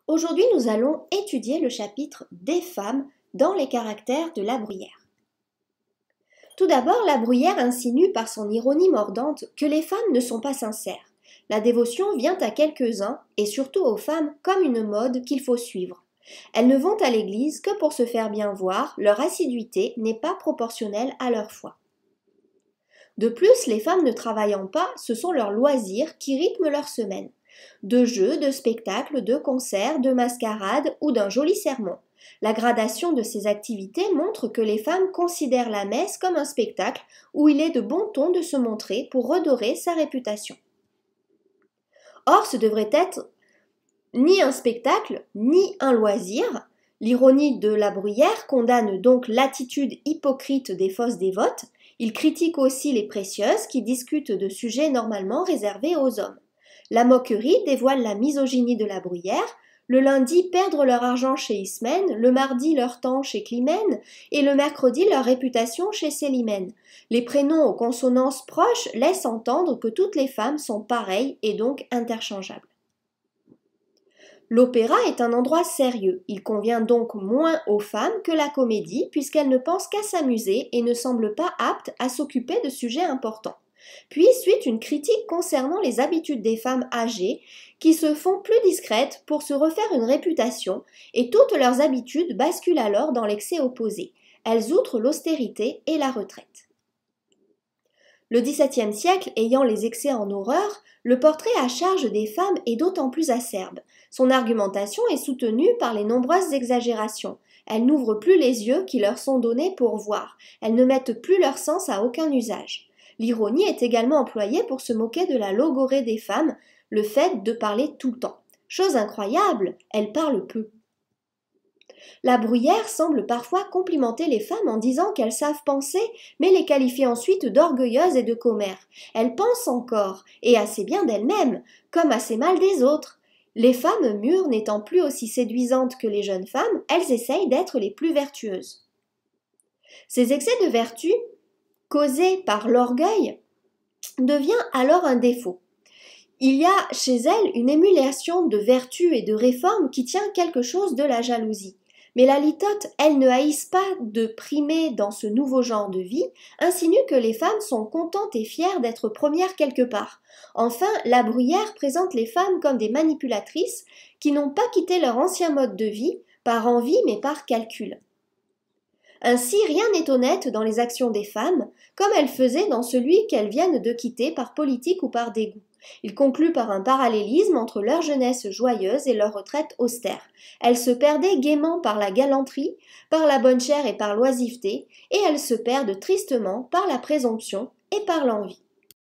Aujourd'hui, nous allons étudier le chapitre des femmes dans les caractères de La Bruyère. Tout d'abord, La Bruyère insinue par son ironie mordante que les femmes ne sont pas sincères. La dévotion vient à quelques-uns, et surtout aux femmes, comme une mode qu'il faut suivre. Elles ne vont à l'église que pour se faire bien voir, leur assiduité n'est pas proportionnelle à leur foi. De plus, les femmes ne travaillant pas, ce sont leurs loisirs qui rythment leur semaine. De jeux, de spectacles, de concerts, de mascarades ou d'un joli sermon. La gradation de ces activités montre que les femmes considèrent la messe comme un spectacle où il est de bon ton de se montrer pour redorer sa réputation. Or, ce devrait être ni un spectacle, ni un loisir. L'ironie de La Bruyère condamne donc l'attitude hypocrite des fausses dévotes. Il critique aussi les précieuses qui discutent de sujets normalement réservés aux hommes. La moquerie dévoile la misogynie de La Bruyère. Le lundi, perdre leur argent chez Ismène, le mardi, leur temps chez Climène, et le mercredi, leur réputation chez Célimène. Les prénoms aux consonances proches laissent entendre que toutes les femmes sont pareilles et donc interchangeables. L'opéra est un endroit sérieux. Il convient donc moins aux femmes que la comédie, puisqu'elles ne pensent qu'à s'amuser et ne semblent pas aptes à s'occuper de sujets importants. Puis suit une critique concernant les habitudes des femmes âgées qui se font plus discrètes pour se refaire une réputation, et toutes leurs habitudes basculent alors dans l'excès opposé. Elles outrent l'austérité et la retraite. Le XVIIe siècle ayant les excès en horreur, le portrait à charge des femmes est d'autant plus acerbe. Son argumentation est soutenue par les nombreuses exagérations. Elles n'ouvrent plus les yeux qui leur sont donnés pour voir. Elles ne mettent plus leur sens à aucun usage. L'ironie est également employée pour se moquer de la logorrhée des femmes, le fait de parler tout le temps. Chose incroyable, elles parlent peu. La Bruyère semble parfois complimenter les femmes en disant qu'elles savent penser, mais les qualifier ensuite d'orgueilleuses et de commères. Elles pensent encore, et assez bien d'elles-mêmes, comme assez mal des autres. Les femmes mûres n'étant plus aussi séduisantes que les jeunes femmes, elles essayent d'être les plus vertueuses. Ces excès de vertu, causés par l'orgueil, devient alors un défaut. Il y a chez elles une émulation de vertu et de réforme qui tient quelque chose de la jalousie. Mais la litote, elles ne haïssent pas de primer dans ce nouveau genre de vie, insinue que les femmes sont contentes et fières d'être premières quelque part. Enfin, La Bruyère présente les femmes comme des manipulatrices qui n'ont pas quitté leur ancien mode de vie, par envie mais par calcul. Ainsi, rien n'est honnête dans les actions des femmes, comme elles faisaient dans celui qu'elles viennent de quitter par politique ou par dégoût. Il conclut par un parallélisme entre leur jeunesse joyeuse et leur retraite austère. Elles se perdaient gaiement par la galanterie, par la bonne chère et par l'oisiveté, et elles se perdent tristement par la présomption et par l'envie.